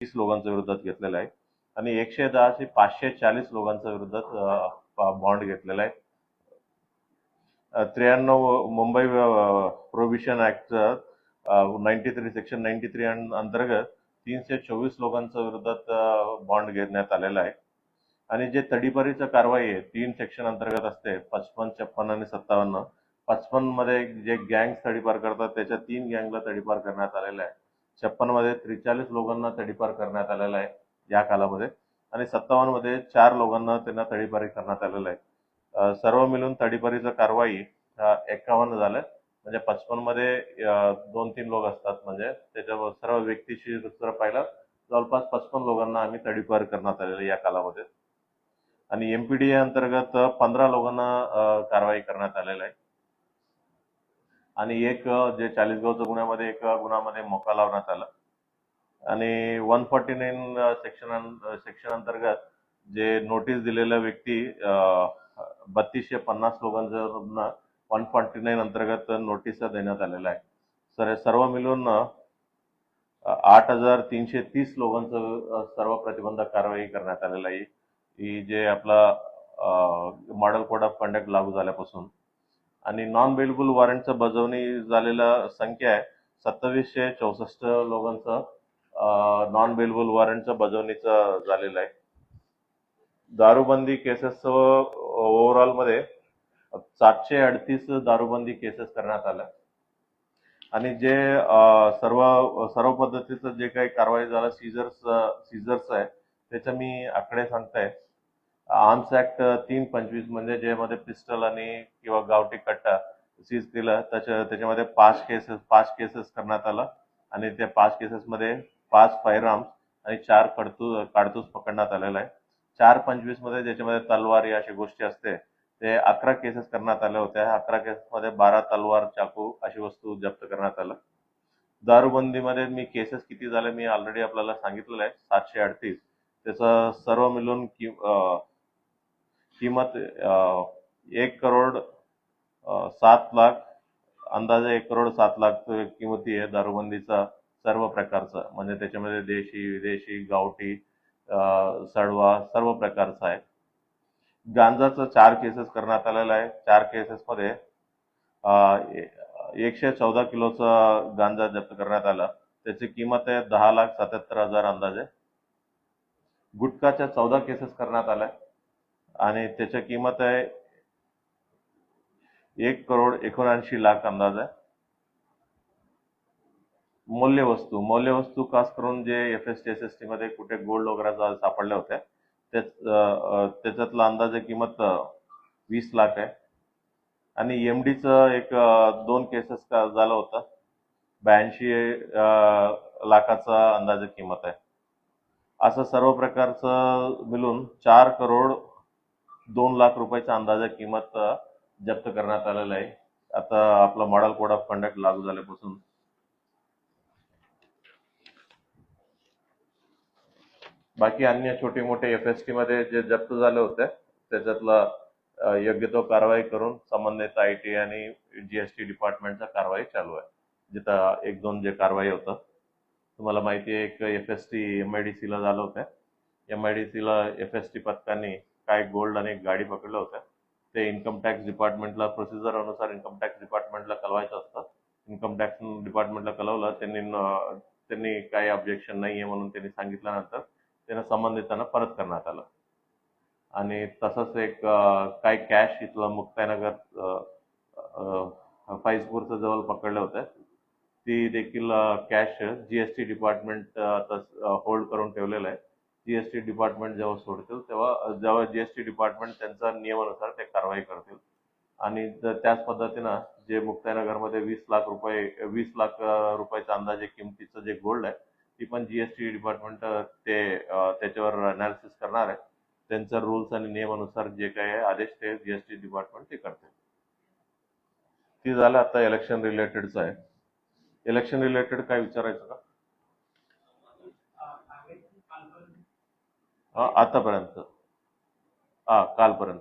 30 लोकांच्या विरोधात घेतलेला आहे आणि 110 ते 540 लोकांच्या विरोधात बॉन्ड घेतलेला आहे. 93 मुंबई प्रोहिबिशन ऍक्टचं 93 सेक्शन 93 अंतर्गत 324 लोकांच्या विरोधात बॉन्ड घेण्यात आलेला आहे. आणि जे तडीपारीचं कारवाई आहे 3 सेक्शन अंतर्गत असते 55, 56 आणि 57. 55 मध्ये जे गँग तडीपार करतात त्याच्या 3 गँगला तडीपार करण्यात आलेला आहे. 56 मध्ये 43 लोकांना तडीपार करण्यात आलेला आहे या कालामध्ये आणि 57 मध्ये 4 लोकांना त्यांना तडीपारी करण्यात आलेलं आहे. सर्व मिळून तडीपारीचं कारवाई 51 झालं. म्हणजे 55 मध्ये 2-3 लोक असतात, म्हणजे त्याच्यावर सर्व व्यक्तीशी जर पाहिलं जवळपास 55 लोकांना आम्ही तडीपार करण्यात आलेलं या कालामध्ये. आणि एमपीडीए अंतर्गत 15 लोकांना कारवाई करण्यात आलेलं आहे. आणि एक जे चाळीसगावच्या गुन्ह्यामध्ये एक गुन्ह्यामध्ये मोका लावण्यात आला. आणि 149 सेक्शन अंतर्गत जे नोटीस दिलेला व्यक्ती 3250 लोकांच्या 149 अंतर्गत नोटीस देण्यात आलेला आहे. तर सर्व मिळून 8330 लोकांचं सर्व प्रतिबंधक कारवाई करण्यात आलेला आहे. ही जे आपला मॉडेल कोड ऑफ कंडक्ट लागू झाल्यापासून. आणि नॉन बेलेबल वॉरंटचं बजावणी झालेला संख्या आहे 2764 लोकांचं नॉन बेलेबल वॉरंटचं बजावणीचं झालेलं आहे. दारूबंदी केसेस ओव्हरऑल मध्ये 738 दारूबंदी केसेस करण्यात आल्या. आणि जे सर्व पद्धतीचं जे काही कारवाई झालं सीझर्स आहे त्याचं मी आकडे सांगताय. आर्म्स ऍक्ट 325 म्हणजे ज्यामध्ये पिस्टल आणि किंवा गावठी कट्टा सीज केलं त्याच्यामध्ये 5 केसेस करण्यात आला. आणि त्या 5 केसेसमध्ये 5 फायर आर्म्स आणि 4 काडतूस पकडण्यात आलेला आहे. 425 मध्ये ज्याच्यामध्ये तलवार या अशा गोष्टी असते ते 11 केसेस करण्यात आल्या होत्या. 11 केसेसमध्ये 12 तलवार, चाकू अशी वस्तू जप्त करण्यात आलं. दारूबंदीमध्ये मी केसेस किती झाले मी ऑलरेडी आपल्याला सांगितलेलं आहे 738. त्याचं सर्व मिळून किंमत 1,07,00,000 अंदाजे 1,07,00,000 किमती आहे दारूबंदीचा सर्व प्रकारचा. म्हणजे त्याच्यामध्ये देशी, विदेशी, गावठी, सडवा सर्व प्रकारचा आहे. गांजाचं 4 केसेस करण्यात आलेला आहे. 4 केसेसमध्ये 114 किलोचा गांजा जप्त करण्यात आला. त्याची किंमत आहे 10,77,000 अंदाजे. गुटखाच्या 14 केसेस करण्यात आल्या आणि त्याची किंमत आहे 1,79,00,000 अंदाज आहे. मौल्यवस्तू खास करून जे FST SST मध्ये कुठे गोल्ड वगैरे सापडल्या होत्या त्याच्यातला अंदाजे किंमत 20 लाख आहे. आणि एमडीचं एक 2 केसेस झालं होतं 82 लाखाचा अंदाजे किंमत आहे. असं सर्व प्रकारचं मिळून 4,02,00,000 रुपयाचा अंदाजे किंमत जप्त करण्यात आलेलं आहे आता आपला मॉडेल कोड ऑफ कंडक्ट लागू झाल्यापासून. बाकी अन्य छोटे मोठे FST मध्ये जे जप्त झाले होते त्याच्यातला योग्य तो कारवाई करून संबंधित IT आणि GST डिपार्टमेंटचा कारवाई चालू आहे. जिथं 1-2 जे कारवाई होतं तुम्हाला माहिती आहे. एक FST MIDC ला झालं होतं. MIDC ला FST पथकांनी काय गोल्ड आणि एक गाडी पकडलं होतं. ते इन्कम टॅक्स डिपार्टमेंटला प्रोसिजर अनुसार इन्कम टॅक्स डिपार्टमेंटला कळवायचं असतं. इन्कम टॅक्स डिपार्टमेंटला कळवलं त्यांनी काही ऑब्जेक्शन नाहीये म्हणून त्यांनी सांगितल्यानंतर त्यांना संबंधितांना परत करण्यात आलं. आणि तसंच एक काही कॅश इथलं मुक्ताईनगर फाईजपूरच्या जवळ पकडलं होतं. ती देखील कॅश GST डिपार्टमेंट होल्ड करून ठेवलेलं आहे. GST डिपार्टमेंट जेव्हा सोडतील जेव्हा GST डिपार्टमेंट त्यांच्या नियमानुसार ते कारवाई करतील. आणि त्याच पद्धतीनं जे मुक्ताईनगरमध्ये 20 लाख रुपयाच्या अंदाजे किमतीचं जे गोल्ड आहे ती पण GST डिपार्टमेंट त्याच्यावर अनालिसिस करणार आहे. त्यांच्या रूल्स आणि नियमानुसार जे काही आहे आदेश ते GST डिपार्टमेंट ते करते. ती झालं आता इलेक्शन रिलेटेडचं आहे. इलेक्शन रिलेटेड काय विचारायचं का? आतापर्यंत कालपर्यंत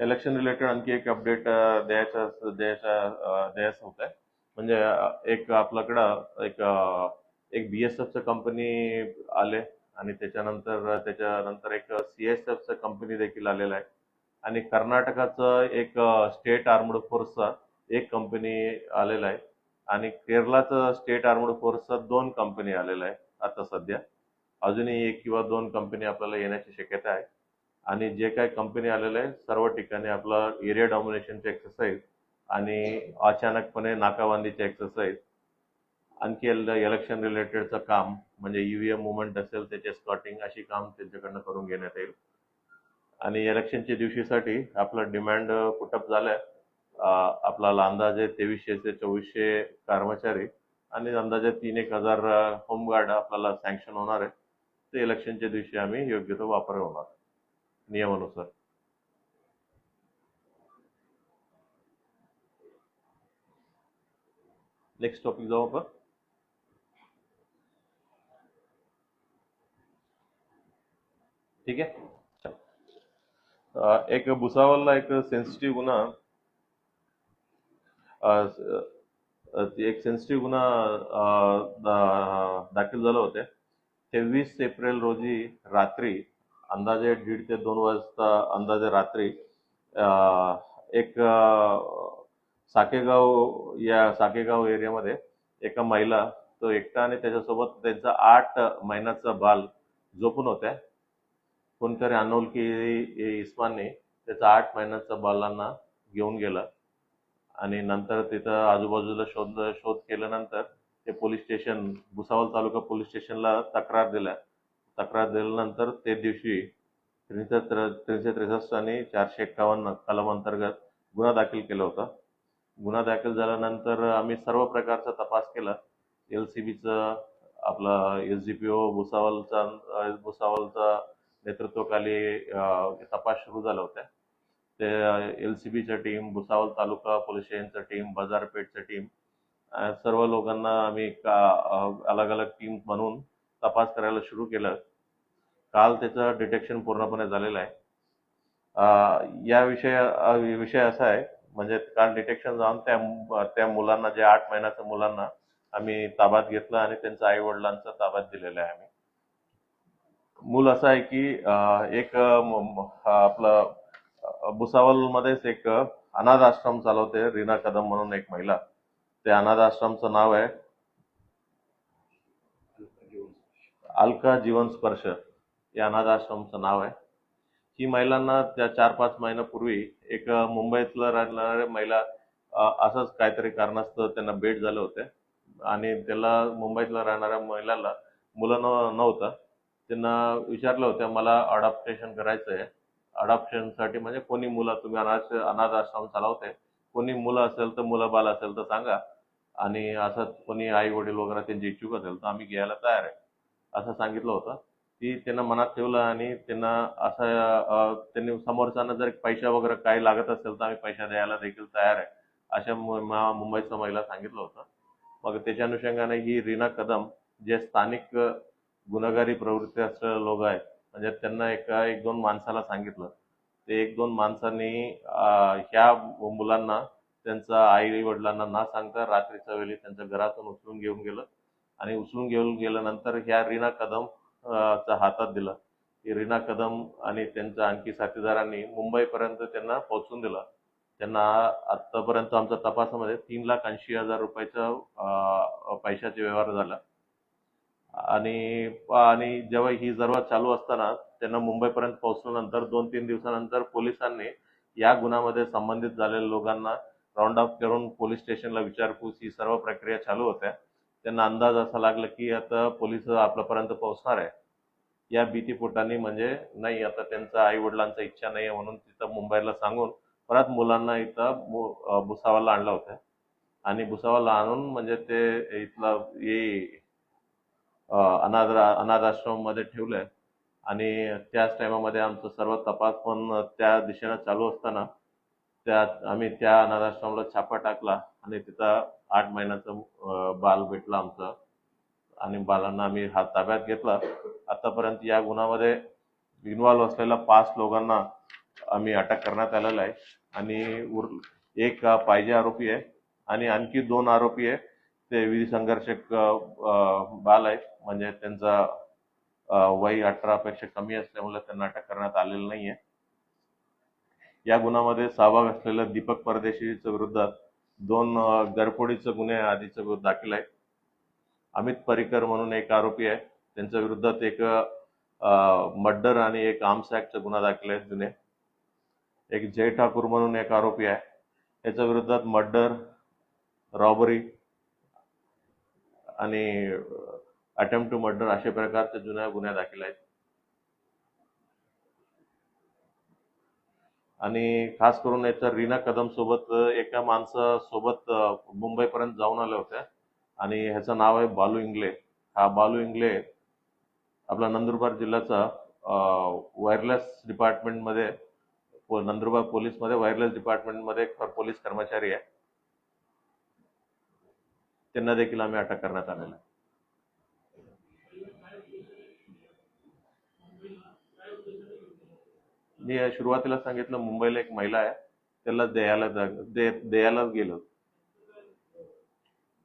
इलेक्शन रिलेटेड आणखी एक अपडेट द्यायचं होतं. म्हणजे एक आपल्याकडं एक BSFचं कंपनी आले आणि त्याच्यानंतर एक CSFचं कंपनी देखील आलेलं आहे आणि कर्नाटकाचं एक स्टेट आर्मड फोर्सचा एक कंपनी आलेला आहे आणि केरळाचं स्टेट आर्मड फोर्सचा 2 कंपनी आलेला आहे आता सध्या. अजूनही 1 किंवा 2 कंपनी आपल्याला येण्याची शक्यता आहे आणि जे काही कंपनी आलेलं आहे सर्व ठिकाणी आपला एरिया डॉमिनेशनचे एक्सरसाइज आणि अचानकपणे नाकाबंदीचे एक्सरसाइज, आणखी इलेक्शन रिलेटेडचं काम म्हणजे EVM मुवमेंट असेल त्याचे स्कॉटिंग अशी काम त्यांच्याकडनं करून घेण्यात येईल. आणि इलेक्शनच्या दिवशीसाठी आपलं डिमांड पुटअप झालंय. आपल्याला अंदाजे 2300 ते 2400 कर्मचारी आणि अंदाजे 3-1 हजार होमगार्ड आपल्याला सँक्शन होणार आहे. ते इलेक्शनच्या दिवशी आम्ही योग्य तो वापर होणार नियमानुसार. नेक्स्ट टॉपिक जाऊ आपण. ठीक आहे. एक भुसावळला एक सेन्सिटिव्ह गुन्हा दाखल झाला होते. 23 एप्रिल रोजी रात्री अंदाजे 1:30 ते 2 वाजता अंदाजे रात्री एक साकेगाव एरियामध्ये एका महिला तो एकटा आणि त्याच्यासोबत त्यांचा 8 महिन्याचा बाल झोपून होत्या. कोणतरी अनोळखी इस्माने त्याचा 8 महिन्याचा बालांना घेऊन गेला आणि नंतर तिथं आजूबाजूला शोध केल्यानंतर ते पोलीस स्टेशन भुसावळ तालुका पोलीस स्टेशनला तक्रार दिल्यानंतर ते दिवशी 363 आणि 451 कलम अंतर्गत गुन्हा दाखल केला होता. गुन्हा दाखल झाल्यानंतर आम्ही सर्व प्रकारचा तपास केला. LCBचं आपला SDPO भुसावळचा नेतृत्वाखाली तपास सुरू झाला होता. ते LCBच्या टीम, भुसावळ तालुका पोलीस स्टेशनचं टीम, बाजारपेठचं टीम, सर्व लोकांना आम्ही अलग अलग टीम बनवून तपास करायला सुरू केलं. काल त्याचं डिटेक्शन पूर्णपणे झालेलं आहे. विषय असा आहे म्हणजे काल डिटेक्शन जाऊन त्या मुलांना, जे 8 महिन्याच्या मुलांना आम्ही ताब्यात घेतलं आणि त्यांच्या आई वडिलांचा ताब्यात दिलेलं आहे आम्ही. मूल असं आहे की एक आपलं भुसावळमध्येच एक अनाथ आश्रम चालवते रीना कदम म्हणून एक महिला. त्या अनाथ आश्रमचं नाव आहे अलका जीवन स्पर्श, या अनाथ आश्रमचं नाव आहे. ही महिलांना त्या 4-5 महिन्यापूर्वी एक मुंबईतलं राहणाऱ्या महिला असंच काहीतरी कारणास्तव त्यांना भेट झाले होते आणि त्याला मुंबईतला राहणाऱ्या महिलाला मुलं नव्हतं. त्यांना विचारलं होतं मला अडॉप्टेशन करायचं आहे. अडॉप्शनसाठी म्हणजे कोणी मुलं, तुम्ही अनाथ आश्रम चालवते, कोणी मुलं असेल तर मुलं बाल असेल तर सांगा आणि असं कोणी आई वडील वगैरे त्यांची इच्छुक असेल तर आम्ही घ्यायला तयार आहे असं सांगितलं होतं. ती त्यांना मनात ठेवलं आणि त्यांना असं त्यांनी समोरच्यांना जर पैसा वगैरे काही लागत असेल तर आम्ही पैसा द्यायला देखील तयार आहे अशा मुंबईच्या महिला सांगितलं होतं. मग त्याच्या अनुषंगाने ही रीना कदम जे स्थानिक गुन्हेगारी प्रवृत्ती असलेले लोक आहेत म्हणजे त्यांना 1-2 माणसाला सांगितलं. ते 1-2 माणसांनी ह्या मुलांना त्यांच्या आई वडिलांना न सांगता रात्रीच्या वेळी त्यांच्या घरातून उचलून घेऊन गेलं आणि उचलून घेऊन गेल्यानंतर ह्या रीना कदम च्या हातात दिलं. की रीना कदम आणि त्यांच्या आणखी साथीदारांनी मुंबईपर्यंत त्यांना पोहोचून दिलं. त्यांना आतापर्यंत आमच्या तपासामध्ये 3,80,000 रुपयाचा पैशाचे व्यवहार झाला आणि जेव्हा ही सर्व चालू असताना त्यांना मुंबईपर्यंत पोहोचल्यानंतर 2-3 दिवसानंतर पोलिसांनी या गुन्ह्यामध्ये संबंधित झालेल्या लोकांना राऊंड अप करून पोलीस स्टेशनला विचारपूस ही सर्व प्रक्रिया चालू होत्या. त्यांना अंदाज असा लागला की आता पोलीस आपल्यापर्यंत पोहोचणार आहे. या भीतीपोटाने म्हणजे नाही आता त्यांचा आई वडिलांचा इच्छा नाही आहे म्हणून तिथं मुंबईला सांगून परत मुलांना इथं भुसावळला आणलं होतं आणि भुसावळला आणून म्हणजे ते इथलं अनाथ आश्रममध्ये ठेवलंय आणि त्याच टायमामध्ये आमचा सर्व तपास पण त्या दिशेनं चालू असताना आम्ही त्या अनाथ आश्रमाला छापा टाकला आणि तिथं 8 महिन्याचं बाल भेटलं आमचं आणि बालांना आम्ही ताब्यात घेतला. आतापर्यंत या गुन्ह्यामध्ये इन्व्हॉल्व्ह असलेल्या 5 लोकांना आम्ही अटक करण्यात आलेला आहे आणि एक पाहिजे आरोपी आहे आणि आणखी 2 आरोपी आहे ते विधी संघर्षक बाल आहेत, म्हणजे त्यांचा वय 18 पेक्षा कमी असल्यामुळे त्यांना अटक करण्यात आलेलं नाहीये. या गुन्ह्यामध्ये सहभाग असलेल्या दीपक परदेशीच्या विरोधात 2 घरफोडीचे गुन्हे आधीचे दाखल आहेत. अमित परिकर म्हणून एक आरोपी आहे, त्यांच्या विरोधात एक मर्डर आणि एक आर्म्स ऍक्टचा गुन्हा दाखल आहे जुने. एक जय ठाकूर म्हणून एक आरोपी आहे, त्याच्या विरोधात मर्डर, रॉबरी आणि अटेम्प्ट टू मर्डर अशा प्रकारचे जुन्या गुन्हे दाखल आहेत. आणि खास करून याच्या रीना कदम सोबत एका माणसासोबत मुंबईपर्यंत जाऊन आल्या होत्या आणि ह्याचं नाव आहे बालू इंगले. हा बालू इंगले आपला नंदुरबार जिल्ह्याचा वायरलेस डिपार्टमेंटमध्ये नंदुरबार पोलीसमध्ये वायरलेस डिपार्टमेंटमध्ये एक पोलीस कर्मचारी आहे. त्यांना देखील आम्ही अटक करण्यात आलेला आहे. मी सुरुवातीला सांगितलं मुंबईला एक महिला आहे, त्याला द्यायला गेलो.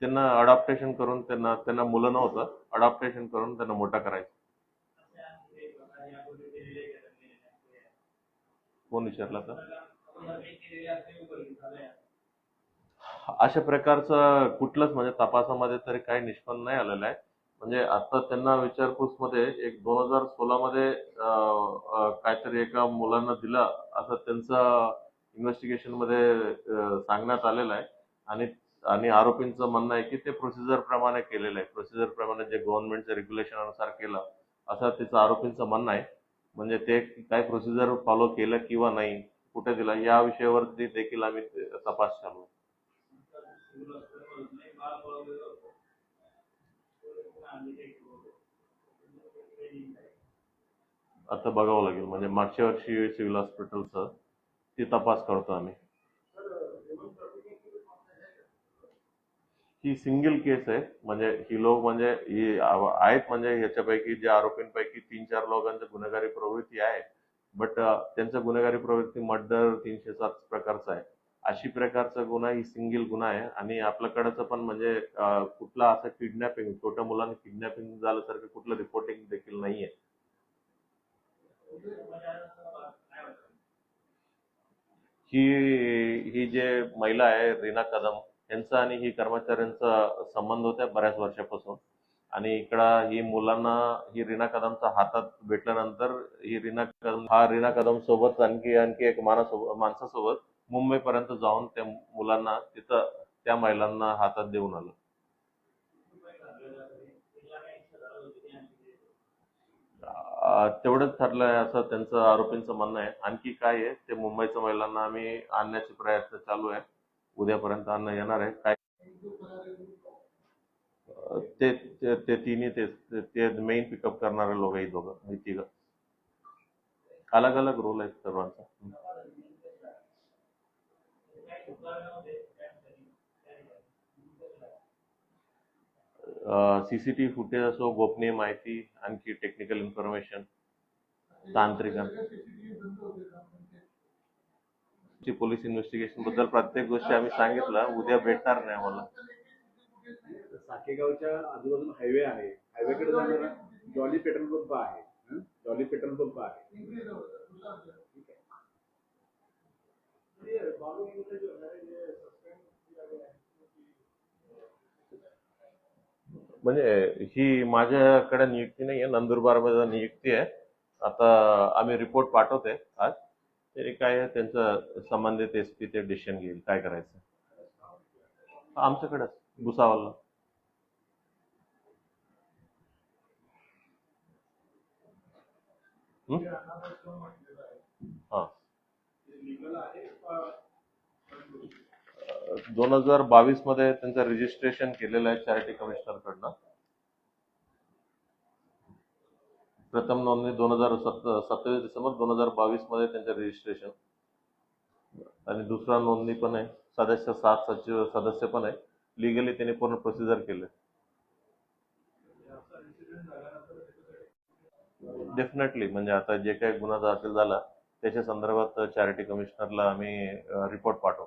त्यांना अडॉप्टेशन करून त्यांना मुलं नव्हतं, अडॉप्टेशन करून त्यांना मोठा करायचं. कोण विचारला तर अशा प्रकारचं कुठलंच म्हणजे तपासामध्ये तरी काही निष्पन्न नाही आलेलं आहे. म्हणजे आता त्यांना विचारपूस मध्ये एक 2016 मध्ये काहीतरी एका मुलांना दिलं असं त्यांचं इन्व्हेस्टिगेशन मध्ये सांगण्यात आलेलं आहे. आणि आणि आरोपींचं म्हणणं आहे की ते प्रोसिजर प्रमाणे केलेलं आहे, प्रोसिजर प्रमाणे जे गव्हर्नमेंटच्या रेग्युलेशन अनुसार केलं असं त्याचं आरोपींचं म्हणणं आहे. म्हणजे ते काय प्रोसिजर फॉलो केलं किंवा नाही, कुठे दिला, या विषयावरती देखील आम्ही तपास चालू आहे. आता बघावं लागेल, म्हणजे मागच्या वर्षी सिव्हिल हॉस्पिटलचं ती तपास करतो आम्ही. ही सिंगल केस आहे, म्हणजे ही लोक म्हणजे ही आहेत, म्हणजे ह्याच्यापैकी ज्या आरोपींपैकी 3-4 लोकांच्या गुन्हेगारी प्रवृत्ती आहे. बट त्यांचा गुन्हेगारी प्रवृत्ती मर्डर 307 प्रकारचा आहे. अशी प्रकारचा गुन्हा ही सिंगल गुन्हा आहे. आणि आपल्याकडचं पण म्हणजे कुठला असं किडनॅपिंग, छोट्या मुलांना किडनॅपिंग झाल्यासारखं कुठलं रिपोर्टिंग देखील नाहीये. ही ही जे महिला आहे रीना कदम, यांचा आणि ही कर्मचाऱ्यांचा संबंध होता बऱ्याच वर्षापासून. आणि इकडं ही मुलांना ही रीना कदमच्या हातात भेटल्यानंतर हा रीना कदम सोबत आणखी आणखी एक माणसासोबत मुंबईपर्यंत जाऊन त्या मुलांना तिथं त्या महिलांना हातात देऊन आलं. तेवढंच ठरलंय असं त्यांचं आरोपींचं म्हणणं आहे. आणखी काय आहे ते मुंबईच्या महिलांना आम्ही आणण्याचे प्रयत्न चालू आहे. उद्यापर्यंत आणणं येणार आहे. काय ते ते ते तिन्ही ते मेन पिकअप करणारे लोक आहेत, दोघं हे तिघं. अलग अलग रोल आहेत सर्वांचा. सीसीटीव्ही फुटेज असो, गोपनीय माहिती, आणखी टेक्निकल इन्फॉर्मेशन, तांत्रिक पोलीस इन्व्हेस्टिगेशन बद्दल प्रत्येक गोष्टी आम्ही सांगितलं. उद्या भेटणार नाही आम्हाला. साकेगावच्या आजूबाजूला हायवे आहे, हायवेकडे जाणारा जॉली पेट्रोल पंप आहे. जॉली पेट्रोल पंप आहे. म्हणजे ही माझ्याकडे नियुक्ती नाही आहे, नंदुरबारमध्ये नियुक्ती आहे. आता आम्ही रिपोर्ट पाठवते आज. तरी काय आहे त्यांचं संबंधित एसपी ते डिसिजन घेईल काय करायचं. आमच्याकडेच भुसावळला. हा, 2022 मध्ये त्यांचं रजिस्ट्रेशन केलेलं आहे चॅरिटी कमिशनर कडनं. प्रथम नोंदणी 27 डिसेंबर 2022 मध्ये त्यांचं रजिस्ट्रेशन. आणि दुसरा नोंदणी पण आहे, सदस्य 7 सचिव सदस्य पण आहे. लिगली त्यांनी पूर्ण प्रोसिजर केलं. डेफिनेटली म्हणजे आता जे काही गुन्हा दाखल झाला त्याच्या संदर्भात चॅरिटी कमिशनरला आम्ही रिपोर्ट पाठवू.